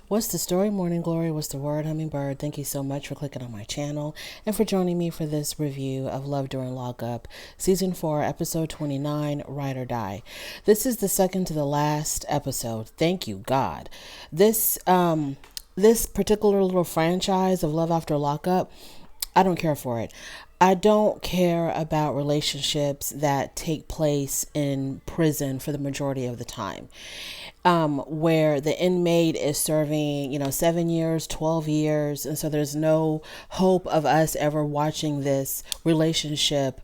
What's the story, Morning Glory? What's the word, Hummingbird? Thank you so much for clicking on my channel and for joining me for this review of Love During Lockup, Season 4, Episode 29, Ride or Die. This is the second to the last episode. Thank you, God. This particular little franchise of Love After Lockup, I don't care for it. I don't care about relationships that take place in prison for the majority of the time. Where the inmate is serving, 7 years, 12 years. And so there's no hope of us ever watching this relationship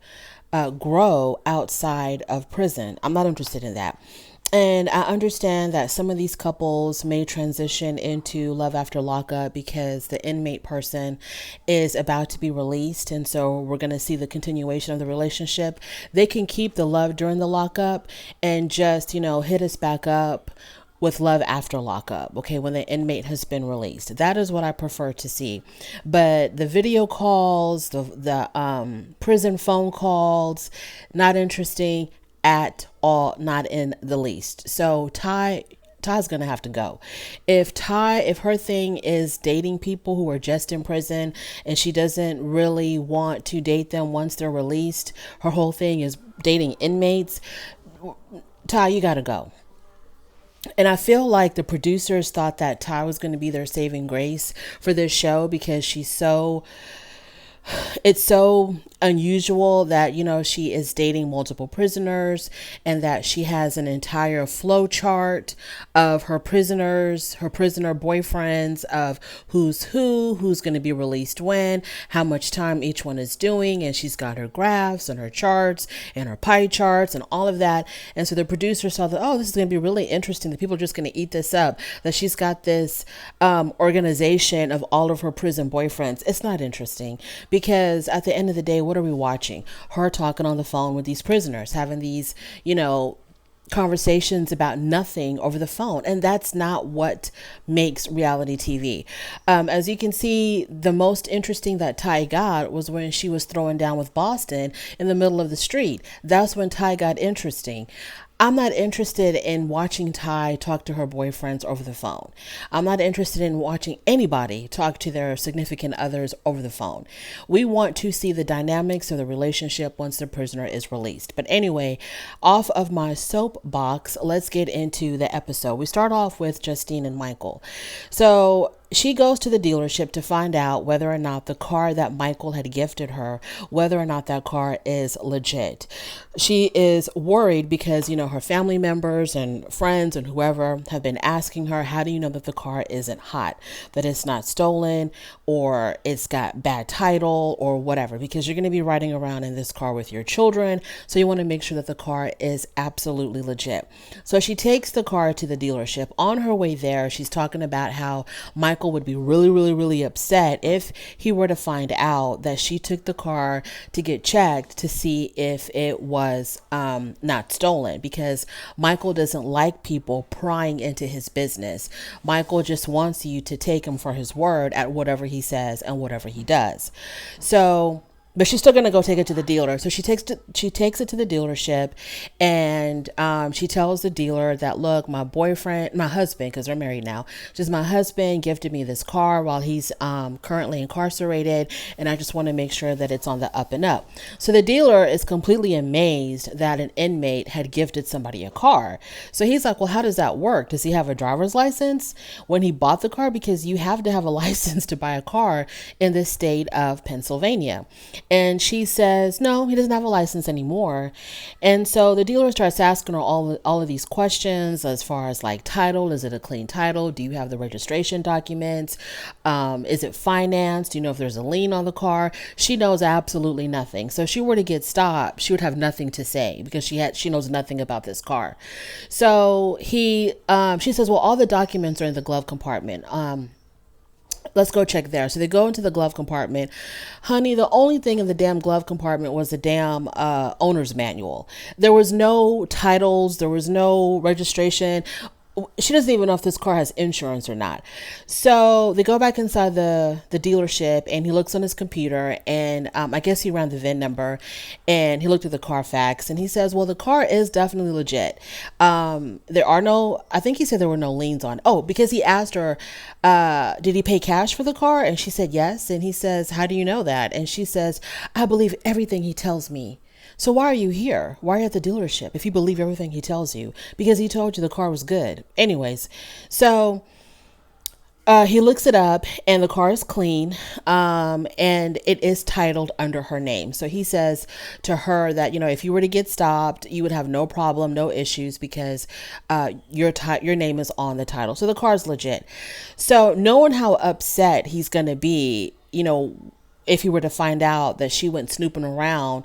grow outside of prison. I'm not interested in that. And I understand that some of these couples may transition into Love After Lockup because the inmate person is about to be released. And so we're going to see the continuation of the relationship. They can keep the love during the lockup and just, hit us back up with Love After Lockup, okay, when the inmate has been released. That is what I prefer to see. But the video calls, the prison phone calls, not interesting at all, not in the least. So Ty's gonna have to go. If her thing is dating people who are just in prison and she doesn't really want to date them once they're released, her whole thing is dating inmates. Ty, you gotta go. And I feel like the producers thought that Ty was going to be their saving grace for this show because it's so unusual that she is dating multiple prisoners and that she has an entire flow chart of her prisoner boyfriends, of who's going to be released when, how much time each one is doing, and she's got her graphs and her charts and her pie charts and all of that. And so the producer saw that, oh, this is going to be really interesting, that people are just going to eat this up, that she's got this organization of all of her prison boyfriends. It's not interesting because at the end of the day, what are we watching? Her talking on the phone with these prisoners, having these, conversations about nothing over the phone. And that's not what makes reality TV. As you can see, the most interesting that Ty got was when she was throwing down with Boston in the middle of the street. That's when Ty got interesting. I'm not interested in watching Ty talk to her boyfriends over the phone. I'm not interested in watching anybody talk to their significant others over the phone. We want to see the dynamics of the relationship once the prisoner is released. But anyway, off of my soapbox, let's get into the episode. We start off with Justine and Michael. So she goes to the dealership to find out whether or not the car that Michael had gifted her, whether or not that car is legit. She is worried because, her family members and friends and whoever have been asking her, how do you know that the car isn't hot, that it's not stolen, or it's got bad title or whatever, because you're going to be riding around in this car with your children. So you want to make sure that the car is absolutely legit. So she takes the car to the dealership. On her way there, she's talking about how Michael would be really, really, really upset if he were to find out that she took the car to get checked to see if it was not stolen, because Michael doesn't like people prying into his business. Michael just wants you to take him for his word at whatever he says and whatever he does. So, but she's still going to go take it to the dealer. So she takes it to the dealership, and she tells the dealer that, look, my husband, because they're married now, just my husband gifted me this car while he's currently incarcerated, and I just want to make sure that it's on the up and up. So the dealer is completely amazed that an inmate had gifted somebody a car. So he's like, well, how does that work? Does he have a driver's license when he bought the car? Because you have to have a license to buy a car in the state of Pennsylvania. And she says, no, he doesn't have a license anymore. And so the dealer starts asking her all of these questions as far as like title. Is it a clean title? Do you have the registration documents? Is it financed? Do you know if there's a lien on the car? She knows absolutely nothing. So if she were to get stopped, she would have nothing to say because she knows nothing about this car. So she says, well, all the documents are in the glove compartment. Let's go check there. So they go into the glove compartment. Honey, the only thing in the damn glove compartment was the damn owner's manual. There was no titles. There was no registration. she doesn't even know if this car has insurance or not. So they go back inside the dealership, and he looks on his computer, and I guess he ran the VIN number, and he looked at the Carfax, and he says, well, the car is definitely legit. There are no, I think he said there were no liens on. Oh, because he asked her, did he pay cash for the car? And she said yes. And he says, how do you know that? And she says, I believe everything he tells me. So why are you here? Why are you at the dealership if you believe everything he tells you? Because he told you the car was good. Anyways, so he looks it up, and the car is clean, and it is titled under her name. So he says to her that, if you were to get stopped, you would have no problem, no issues, because your name is on the title. So the car is legit. So knowing how upset he's going to be, if he were to find out that she went snooping around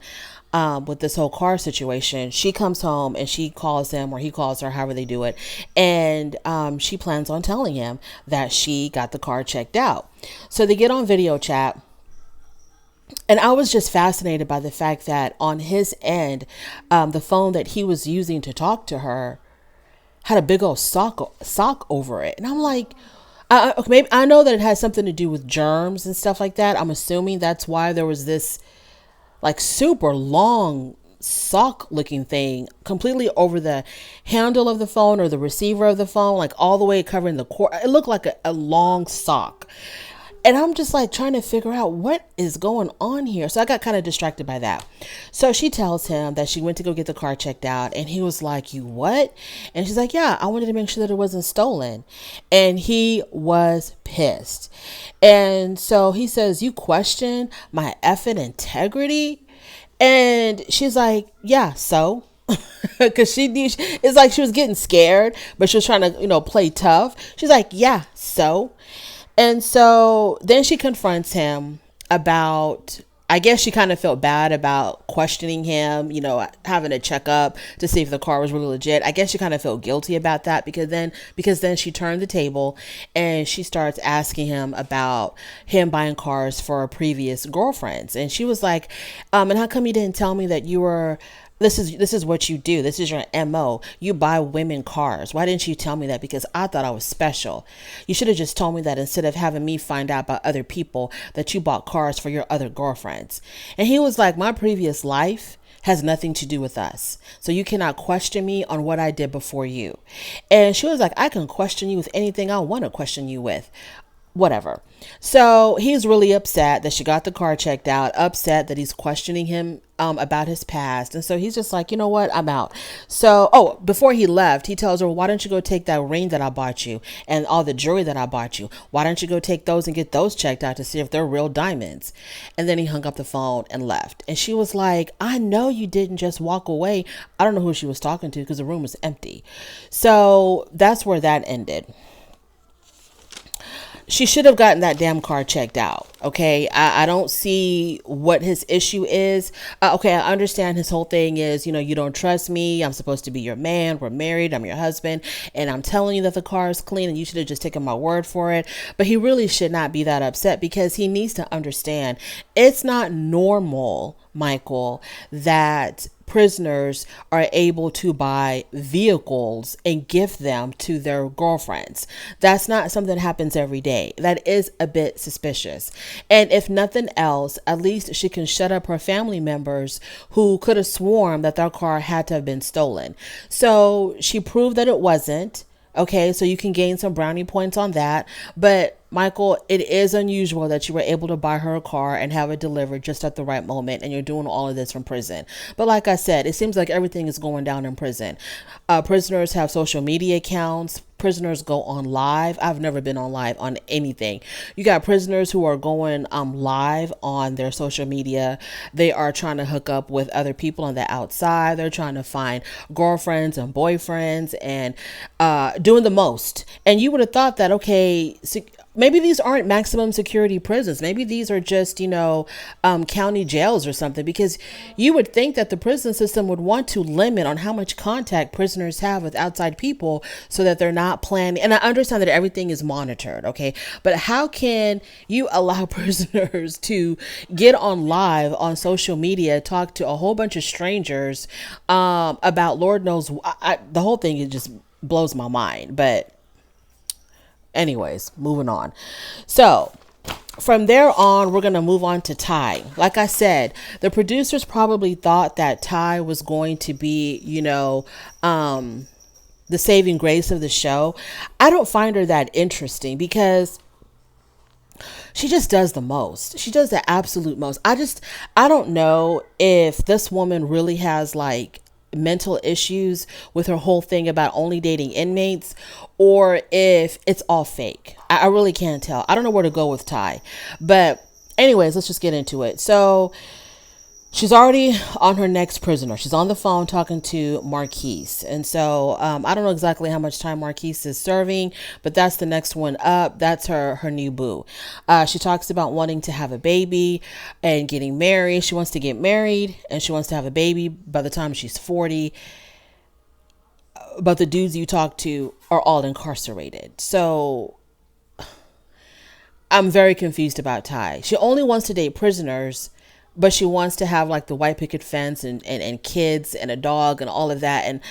with this whole car situation, she comes home and she calls him, or he calls her, however they do it. And she plans on telling him that she got the car checked out. So they get on video chat. And I was just fascinated by the fact that on his end, the phone that he was using to talk to her had a big old sock over it. And I'm like, okay, maybe I know that it has something to do with germs and stuff like that. I'm assuming that's why there was this like super long sock looking thing completely over the handle of the phone or the receiver of the phone, like all the way covering the cord. It looked like a long sock. And I'm just like trying to figure out what is going on here. So I got kind of distracted by that. So she tells him that she went to go get the car checked out. And he was like, you what? And she's like, yeah, I wanted to make sure that it wasn't stolen. And he was pissed. And so he says, you question my effing integrity? And she's like, yeah, so? Because it's like she was getting scared, but she was trying to, play tough. She's like, yeah, so? And so then she confronts him about, I guess she kind of felt bad about questioning him, having to check up to see if the car was really legit. I guess she kind of felt guilty about that because then she turned the table and she starts asking him about him buying cars for previous girlfriends. And she was like, and how come you didn't tell me that you were, this is what you do. This is your MO. You buy women cars. Why didn't you tell me that? Because I thought I was special. You should have just told me that instead of having me find out about other people that you bought cars for your other girlfriends. And he was like, my previous life has nothing to do with us. So you cannot question me on what I did before you. And she was like, I can question you with anything I want to question you with. Whatever. So he's really upset that she got the car checked out, upset that he's questioning him about his past. And so he's just like, you know what? I'm out. So, before he left, he tells her, why don't you go take that ring that I bought you and all the jewelry that I bought you? Why don't you go take those and get those checked out to see if they're real diamonds? And then he hung up the phone and left. And she was like, I know you didn't just walk away. I don't know who she was talking to because the room was empty. So that's where that ended. She should have gotten that damn car checked out. Okay. I don't see what his issue is. Okay. I understand his whole thing is, you don't trust me. I'm supposed to be your man. We're married. I'm your husband. And I'm telling you that the car is clean and you should have just taken my word for it. But he really should not be that upset because he needs to understand it's not normal, Michael, that prisoners are able to buy vehicles and gift them to their girlfriends. That's not something that happens every day. That is a bit suspicious. And if nothing else, at least she can shut up her family members who could have sworn that their car had to have been stolen. So she proved that it wasn't. Okay, so you can gain some brownie points on that. But Michael, it is unusual that you were able to buy her a car and have it delivered just at the right moment, and you're doing all of this from prison. But like I said, it seems like everything is going down in prison. Prisoners have social media accounts. Prisoners go on live. I've never been on live on anything. You got prisoners who are going live on their social media. They are trying to hook up with other people on the outside. They're trying to find girlfriends and boyfriends and doing the most. And you would have thought that, okay, maybe these aren't maximum security prisons. Maybe these are just, county jails or something, because you would think that the prison system would want to limit on how much contact prisoners have with outside people so that they're not planning. And I understand that everything is monitored. Okay. But how can you allow prisoners to get on live on social media, talk to a whole bunch of strangers about Lord knows, the whole thing is just blows my mind. But anyways, moving on. So from there on, we're going to move on to Ty. Like I said, the producers probably thought that Ty was going to be, the saving grace of the show. I don't find her that interesting because she just does the most. She does the absolute most. I don't know if this woman really has like mental issues with her whole thing about only dating inmates, or if it's all fake. I really can't tell. I don't know where to go with Ty. But anyways, let's just get into it. So she's already on her next prisoner. She's on the phone talking to Marquise. And so I don't know exactly how much time Marquise is serving, but that's the next one up. That's her new boo. She talks about wanting to have a baby and getting married. She wants to get married and she wants to have a baby by the time she's 40. But the dudes you talk to are all incarcerated. So I'm very confused about Ty. She only wants to date prisoners, but she wants to have like the white picket fence and kids and a dog and all of that.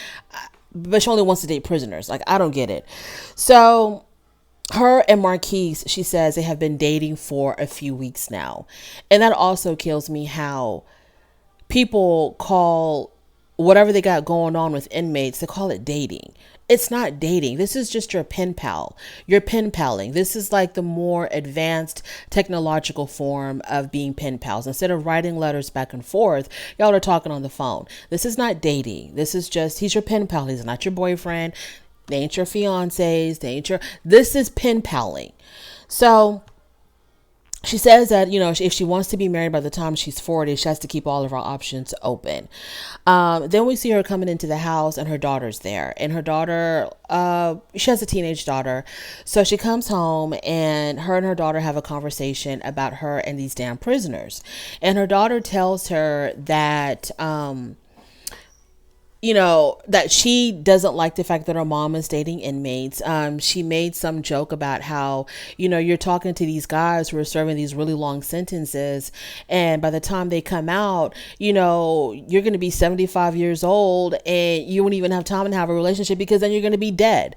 But she only wants to date prisoners. Like, I don't get it. So her and Marquise, she says they have been dating for a few weeks now. And that also kills me how people call whatever they got going on with inmates, they call it dating. It's not dating. This is just your pen pal. You're pen paling. This is like the more advanced technological form of being pen pals. Instead of writing letters back and forth, y'all are talking on the phone. This is not dating. This is just, he's your pen pal. He's not your boyfriend. They ain't your fiancés. This is pen paling. So she says that, if she wants to be married by the time she's 40, she has to keep all of her options open. Then we see her coming into the house and her daughter's there. And her daughter, she has a teenage daughter. So she comes home and her daughter have a conversation about her and these damn prisoners. And her daughter tells her that, that she doesn't like the fact that her mom is dating inmates. She made some joke about how, you're talking to these guys who are serving these really long sentences. And by the time they come out, you're going to be 75 years old and you won't even have time to have a relationship because then you're going to be dead.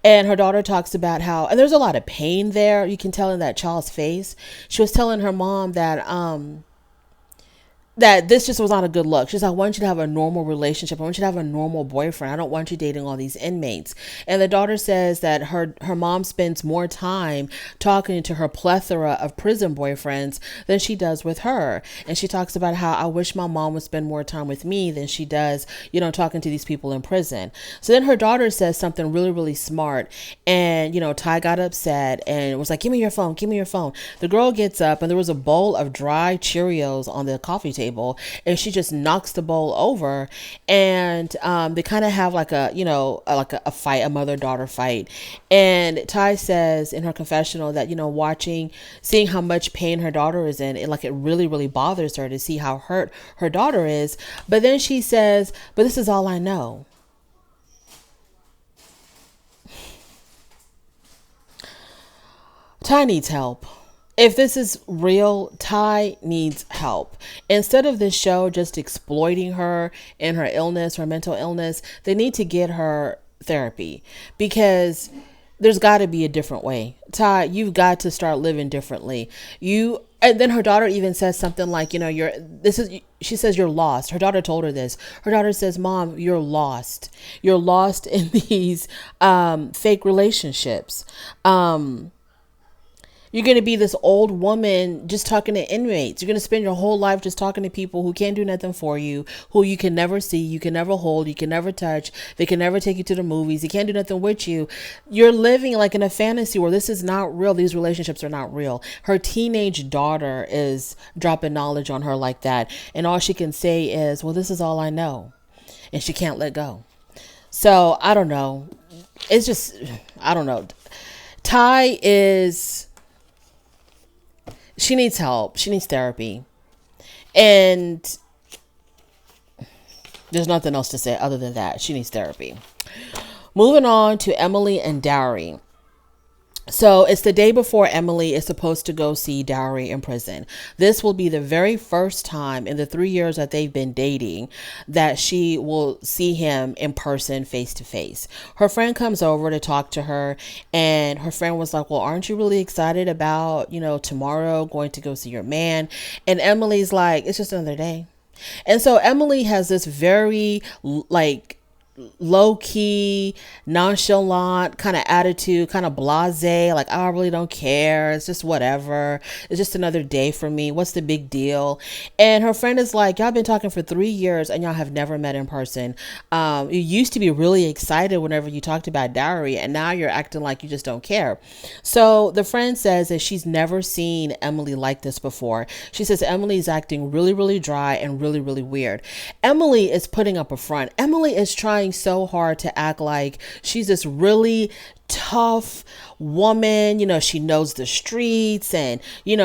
And her daughter talks about how, and there's a lot of pain there. You can tell in that child's face. She was telling her mom that this just was not a good look. She's like, I want you to have a normal relationship. I want you to have a normal boyfriend. I don't want you dating all these inmates. And the daughter says that her mom spends more time talking to her plethora of prison boyfriends than she does with her. And she talks about how I wish my mom would spend more time with me than she does, talking to these people in prison. So then her daughter says something really, really smart. And, Ty got upset and was like, give me your phone. Give me your phone. The girl gets up and there was a bowl of dry Cheerios on the coffee table. And she just knocks the bowl over and they kind of have like a fight, a mother-daughter fight. And Ty says in her confessional that, seeing how much pain her daughter is in, it really, really bothers her to see how hurt her daughter is. But then she says, but this is all I know. Ty needs help. If this is real, Ty needs help. Instead of this show just exploiting her and her illness, her mental illness, they need to get her therapy because there's got to be a different way. Ty, you've got to start living differently. And then her daughter even says something like, she says you're lost. Her daughter told her this. Her daughter says, Mom, you're lost. You're lost in these fake relationships. You're going to be this old woman just talking to inmates. You're going to spend your whole life just talking to people who can't do nothing for you, who you can never see, you can never hold, you can never touch. They can never take you to the movies. They can't do nothing with you. You're living like in a fantasy where this is not real. These relationships are not real. Her teenage daughter is dropping knowledge on her like that. And all she can say is, well, this is all I know. And she can't let go. So I don't know. It's just, I don't know. Ty is... She needs help. She needs therapy. And there's nothing else to say other than that. She needs therapy. Moving on to Emily and Dowry. So it's the day before Emily is supposed to go see Dowry in prison. This will be the very first time in the 3 years that they've been dating that she will see him in person, face to face. Her friend comes over to talk to her, and her friend was like, well, aren't you really excited about, tomorrow going to go see your man? And Emily's like, it's just another day. And so Emily has this very like low key, nonchalant kind of attitude, kind of blase, like, I really don't care. It's just whatever. It's just another day for me. What's the big deal? And her friend is like, y'all been talking for 3 years and y'all have never met in person. You used to be really excited whenever you talked about Dowry, and now you're acting like you just don't care. So the friend says that she's never seen Emily like this before. She says Emily's acting really, really dry and really, really weird. Emily is putting up a front. Emily is trying so hard to act like she's this really tough woman. She knows the streets, and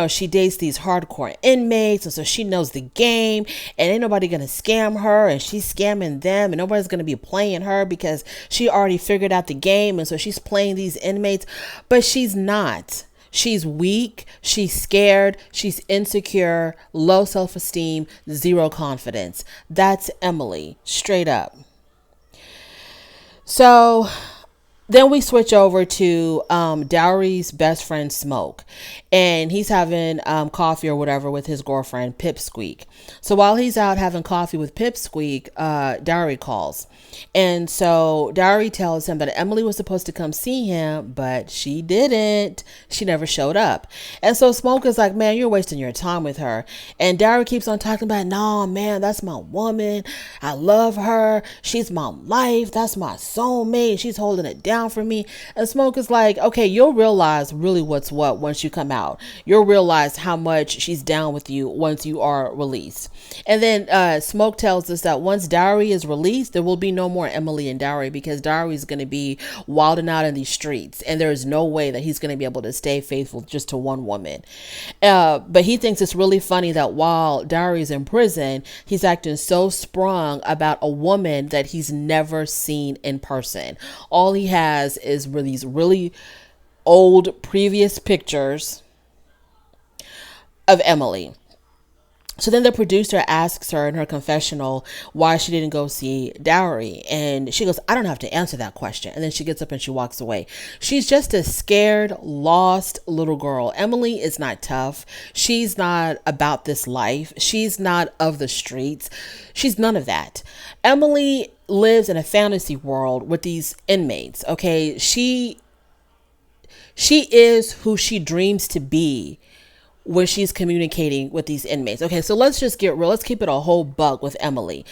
she dates these hardcore inmates, and so she knows the game, and ain't nobody gonna scam her, and she's scamming them, and nobody's gonna be playing her because she already figured out the game, and so she's playing these inmates. But she's not. She's weak, she's scared, she's insecure, low self-esteem, zero confidence. That's Emily, straight up. So then we switch over to Dowry's best friend Smoke, and he's having coffee or whatever with his girlfriend Pipsqueak. So while he's out having coffee with Pipsqueak, Dowry calls, and so Dowry tells him that Emily was supposed to come see him, but she didn't. She never showed up, and so Smoke is like, "Man, you're wasting your time with her." And Dowry keeps on talking about, "No, man, that's my woman. I love her. She's my life. That's my soulmate. She's holding it down for me." And Smoke is like, okay, you'll realize really what's what once you come out. You'll realize how much she's down with you once you are released. And then Smoke tells us that once Dowry is released, there will be no more Emily and Dowry, because Dowry is going to be wilding out in these streets, and there is no way that he's going to be able to stay faithful just to one woman. But he thinks it's really funny that while Dowry's in prison, he's acting so sprung about a woman that he's never seen in person. All he has is these really old previous pictures of Emily. So then the producer asks her in her confessional why she didn't go see Dowry. And she goes, I don't have to answer that question. And then she gets up and she walks away. She's just a scared, lost little girl. Emily is not tough. She's not about this life. She's not of the streets. She's none of that. Emily lives in a fantasy world with these inmates. Okay. She is who she dreams to be when she's communicating with these inmates. Okay, so let's just get real. Let's keep it a whole buck with Emily.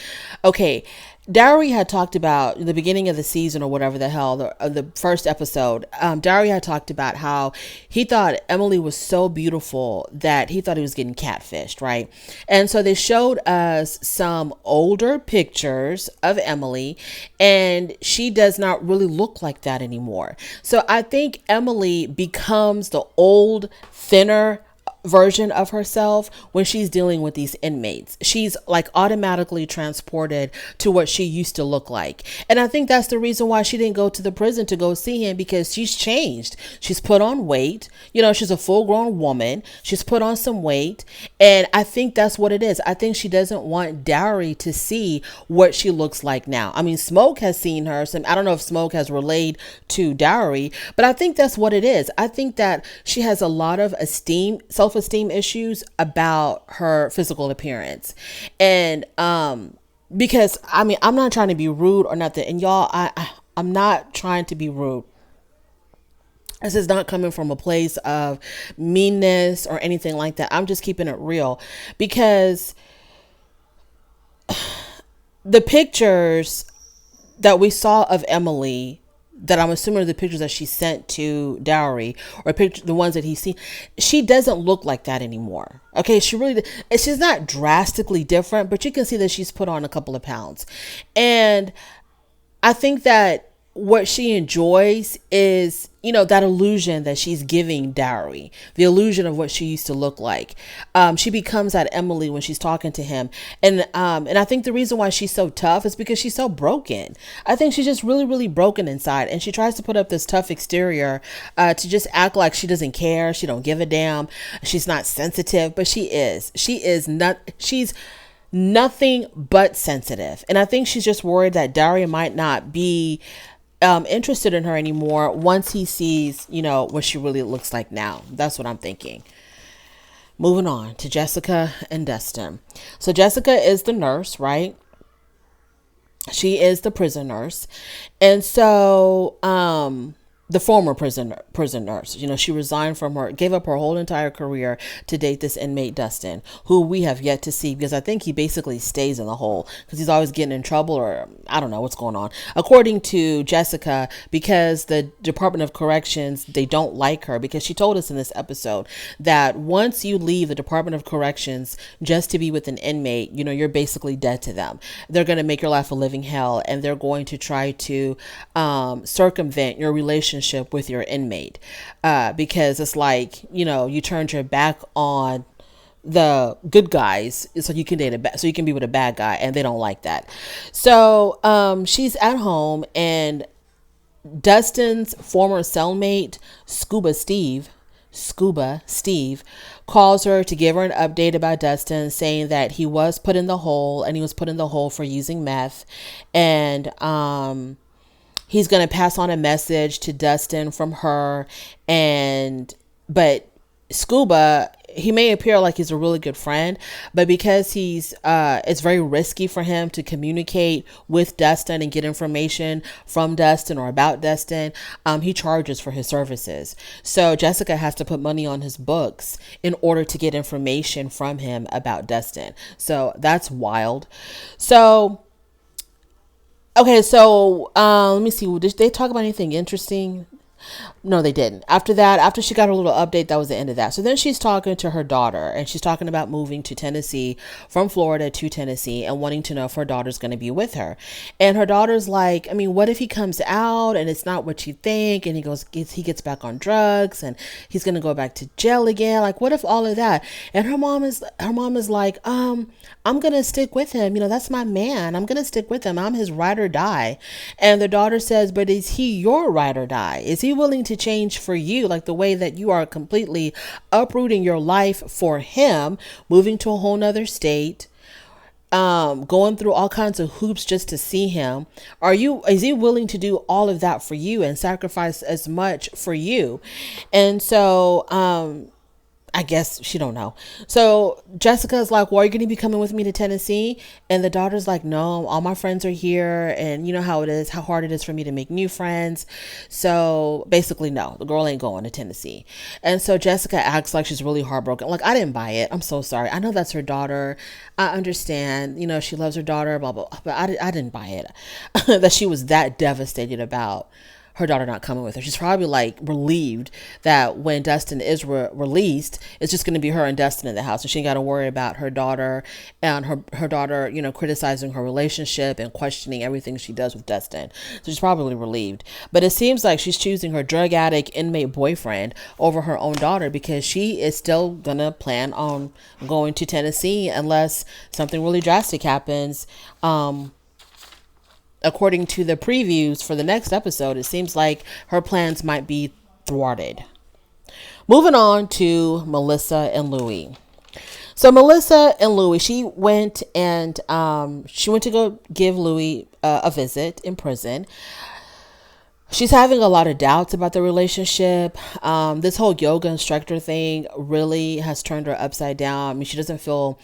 Okay, Dowry had talked about in the beginning of the season or whatever the hell, the first episode, Dowry had talked about how he thought Emily was so beautiful that he thought he was getting catfished, right? And so they showed us some older pictures of Emily, and she does not really look like that anymore. So I think Emily becomes the old, thinner version of herself when she's dealing with these inmates. She's like automatically transported to what she used to look like. And I think that's the reason why she didn't go to the prison to go see him, because she's changed. She's put on weight. She's a full grown woman. She's put on some weight. And I think that's what it is. I think she doesn't want Dowry to see what she looks like now. I mean, Smoke has seen her. I don't know if Smoke has relayed to Dowry, but I think that's what it is. I think that she has a lot of self-esteem issues about her physical appearance. And because I'm not trying to be rude or nothing, and y'all, I'm not trying to be rude. This is not coming from a place of meanness or anything like that. I'm just keeping it real, because the pictures that we saw of Emily, that I'm assuming are the pictures that she sent to Dowry, or the ones that he's seen, she doesn't look like that anymore. Okay, she's not drastically different, but you can see that she's put on a couple of pounds. And I think that what she enjoys is, that illusion that she's giving Dowry, the illusion of what she used to look like. She becomes that Emily when she's talking to him. And I think the reason why she's so tough is because she's so broken. I think she's just really, really broken inside. And she tries to put up this tough exterior to just act like she doesn't care. She don't give a damn. She's not sensitive, but she is. She's nothing but sensitive. And I think she's just worried that Dowry might not be interested in her anymore once he sees, what she really looks like now. That's what I'm thinking. Moving on to Jessica and Dustin. So Jessica is the nurse, right? She is the prison nurse. And so, the former prison nurse, she resigned from gave up her whole entire career to date this inmate Dustin, who we have yet to see, because I think he basically stays in the hole because he's always getting in trouble, or I don't know what's going on. According to Jessica, because the Department of Corrections, they don't like her, because she told us in this episode that once you leave the Department of Corrections just to be with an inmate, you're basically dead to them. They're going to make your life a living hell, and they're going to try to circumvent your relationship with your inmate, because it's like, you turned your back on the good guys so you can so you can be with a bad guy, and they don't like that. So she's at home, and Dustin's former cellmate, Scuba Steve calls her to give her an update about Dustin, saying that he was put in the hole, and he was put in the hole for using meth, and he's going to pass on a message to Dustin from her. But Scuba, he may appear like he's a really good friend, but because it's very risky for him to communicate with Dustin and get information from Dustin or about Dustin, he charges for his services. So Jessica has to put money on his books in order to get information from him about Dustin. So that's wild. So okay, so let me see. Did they talk about anything interesting? No, they didn't. After that, after she got her little update, that was the end of that. So then she's talking to her daughter, and she's talking about moving to Tennessee from Florida to Tennessee and wanting to know if her daughter's going to be with her. And her daughter's like, what if he comes out and it's not what you think? And he gets back on drugs and he's going to go back to jail again. Like, what if all of that? And her mom is like, I'm going to stick with him. That's my man. I'm going to stick with him. I'm his ride or die. And the daughter says, but is he your ride or die? Is he willing to change for you, like the way that you are completely uprooting your life for him, moving to a whole nother state, going through all kinds of hoops just to see him? Is he willing to do all of that for you and sacrifice as much for you? And so I guess she don't know. So Jessica's like, well, are you going to be coming with me to Tennessee? And the daughter's like, no, all my friends are here. And you know how it is, how hard it is for me to make new friends. So basically, no, the girl ain't going to Tennessee. And so Jessica acts like she's really heartbroken. Like, I didn't buy it. I'm so sorry. I know that's her daughter. I understand, she loves her daughter, blah, blah, blah. But I didn't buy it that she was that devastated about her daughter not coming with her. She's probably like relieved that when Dustin is released, it's just going to be her and Dustin in the house, and she ain't got to worry about her daughter and her daughter, criticizing her relationship and questioning everything she does with Dustin. So she's probably relieved. But it seems like she's choosing her drug addict inmate boyfriend over her own daughter, because she is still going to plan on going to Tennessee unless something really drastic happens. According to the previews for the next episode, it seems like her plans might be thwarted. Moving on to Melissa and Louie. So Melissa and Louie, she went to go give Louie a visit in prison. She's having a lot of doubts about the relationship. This whole yoga instructor thing really has turned her upside down. She doesn't feel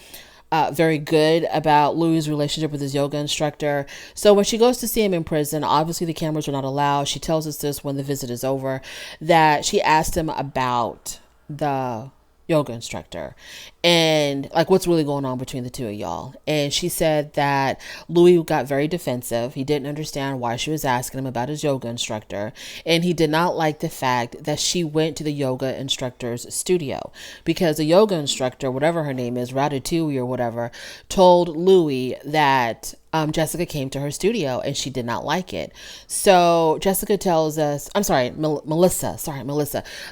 very good about Louis' relationship with his yoga instructor. So when she goes to see him in prison, obviously the cameras are not allowed. She tells us this when the visit is over, that she asked him about the yoga instructor and like what's really going on between the two of y'all. And she said that Louis got very defensive. He didn't understand why she was asking him about his yoga instructor, and he did not like the fact that she went to the yoga instructor's studio, because the yoga instructor, whatever her name is, Ratatouille or whatever, told Louis that Jessica came to her studio and she did not like it. So Jessica tells us, I'm sorry, Melissa,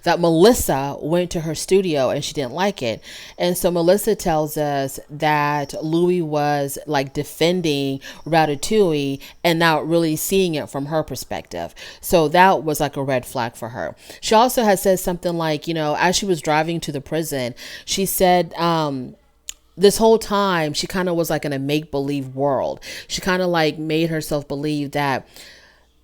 that Melissa went to her studio and she didn't like it. And so Melissa tells us that Louis was like defending Ratatouille and not really seeing it from her perspective. So that was like a red flag for her. She also has said something like, as she was driving to the prison, she said, this whole time she kind of was like in a make-believe world. She kind of like made herself believe that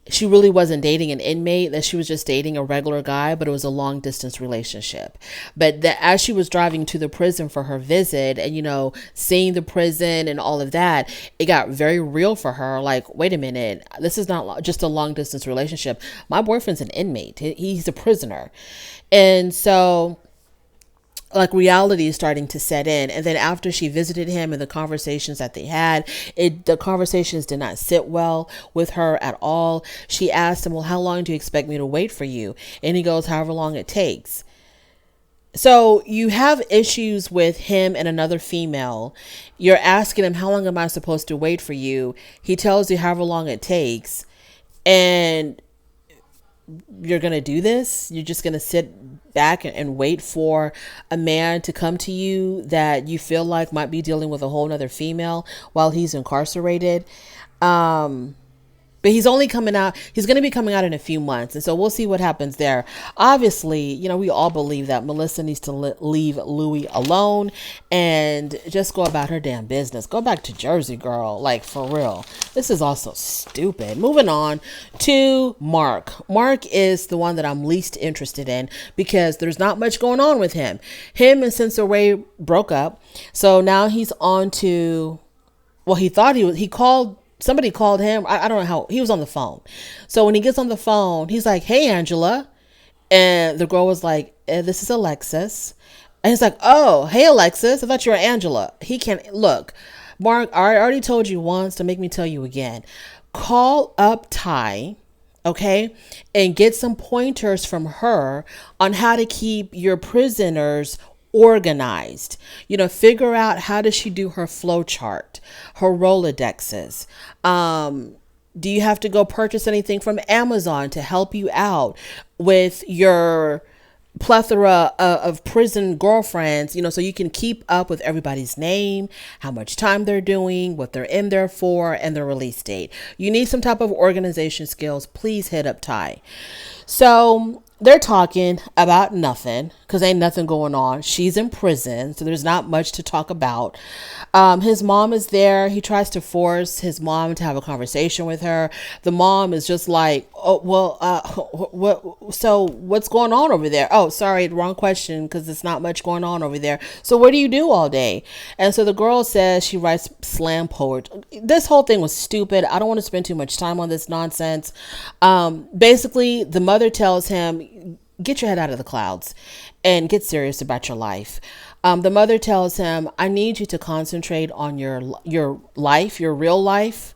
she really wasn't dating an inmate, that she was just dating a regular guy, but it was a long distance relationship. But that as she was driving to the prison for her visit and, seeing the prison and all of that, it got very real for her. Like, wait a minute, this is not just a long distance relationship. My boyfriend's an inmate. He's a prisoner. And so like reality is starting to set in. And then after she visited him and the conversations that they had, the conversations did not sit well with her at all. She asked him, well, how long do you expect me to wait for you? And he goes, however long it takes. So you have issues with him and another female. You're asking him, how long am I supposed to wait for you? He tells you however long it takes. And you're going to do this? You're just going to sit back and wait for a man to come to you that you feel like might be dealing with a whole nother female while he's incarcerated? But he's only coming out, he's going to be coming out in a few months. And so we'll see what happens there. Obviously, we all believe that Melissa needs to leave Louis alone and just go about her damn business. Go back to Jersey, girl. Like, for real. This is also stupid. Moving on to Mark. Mark is the one that I'm least interested in because there's not much going on with him. Him and Spencer Ray broke up. So now he's on to, well, somebody called him. I don't know how. He was on the phone. So when he gets on the phone, he's like, hey, Angela. And the girl was like, this is Alexis. And he's like, oh, hey, Alexis. I thought you were Angela. He can't. Look, Mark, I already told you once to make me tell you again. Call up Ty, okay, and get some pointers from her on how to keep your prisoners organized. Figure out how does she do her flow chart, her Rolodexes. Do you have to go purchase anything from Amazon to help you out with your plethora of prison girlfriends, so you can keep up with everybody's name, how much time they're doing, what they're in there for, and their release date. You need some type of organization skills. Please hit up Ty. So they're talking about nothing because ain't nothing going on. She's in prison, so there's not much to talk about. His mom is there. He tries to force his mom to have a conversation with her. The mom is just like, oh, well, what's going on over there? Oh, sorry, wrong question, because there's not much going on over there. So what do you do all day? And so the girl says she writes slam poetry. This whole thing was stupid. I don't want to spend too much time on this nonsense. Basically, the mother tells him, get your head out of the clouds and get serious about your life. The mother tells him, I need you to concentrate on your life, your real life,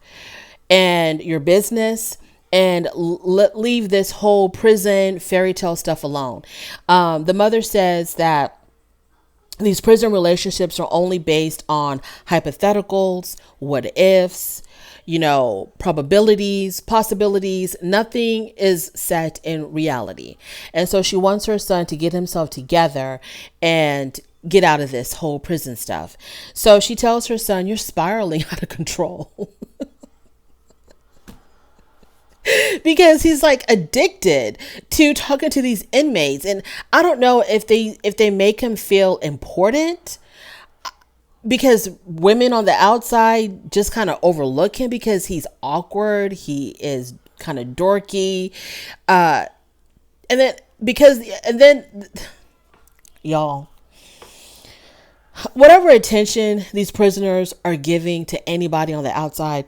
and your business, and leave this whole prison fairy tale stuff alone. The mother says that these prison relationships are only based on hypotheticals, what ifs, probabilities, possibilities. Nothing is set in reality. And so she wants her son to get himself together and get out of this whole prison stuff. So she tells her son, you're spiraling out of control. Because he's like addicted to talking to these inmates. And I don't know if they make him feel important, because women on the outside just kind of overlook him because he's awkward. He is kind of dorky. And then y'all, whatever attention these prisoners are giving to anybody on the outside,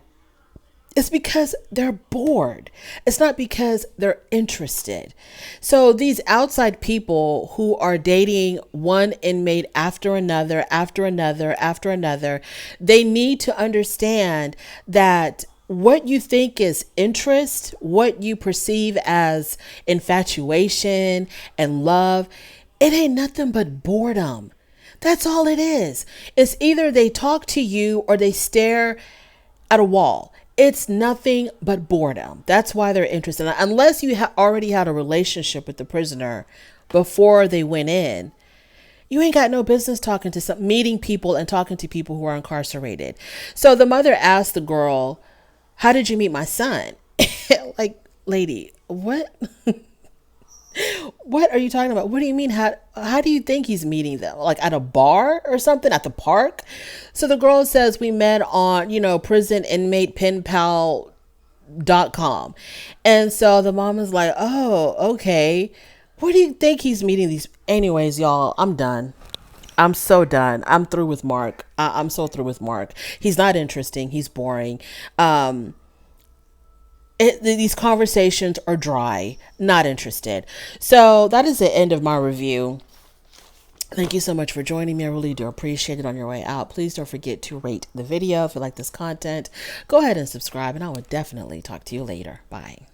it's because they're bored. It's not because they're interested. So these outside people who are dating one inmate after another, they need to understand that what you think is interest, what you perceive as infatuation and love, it ain't nothing but boredom. That's all it is. It's either they talk to you or they stare at a wall. It's nothing but boredom. That's why they're interested. Unless you already had a relationship with the prisoner before they went in, you ain't got no business meeting people and talking to people who are incarcerated. So the mother asked the girl, "How did you meet my son?" Like, lady, what? What are you talking about? What do you mean? How do you think he's meeting them? Like at a bar or something, at the park? So the girl says, we met on, prison inmate penpal.com. And so the mom is like, oh, okay. Where do you think he's meeting these? Anyways, y'all, I'm done. I'm so done. I'm through with Mark. I'm so through with Mark. He's not interesting. He's boring. These conversations are dry. Not interested. So that is the end of my review. Thank you so much for joining me. I really do appreciate it. On your way out, please don't forget to rate the video if you like this content. Go ahead and subscribe, and I will definitely talk to you later. Bye.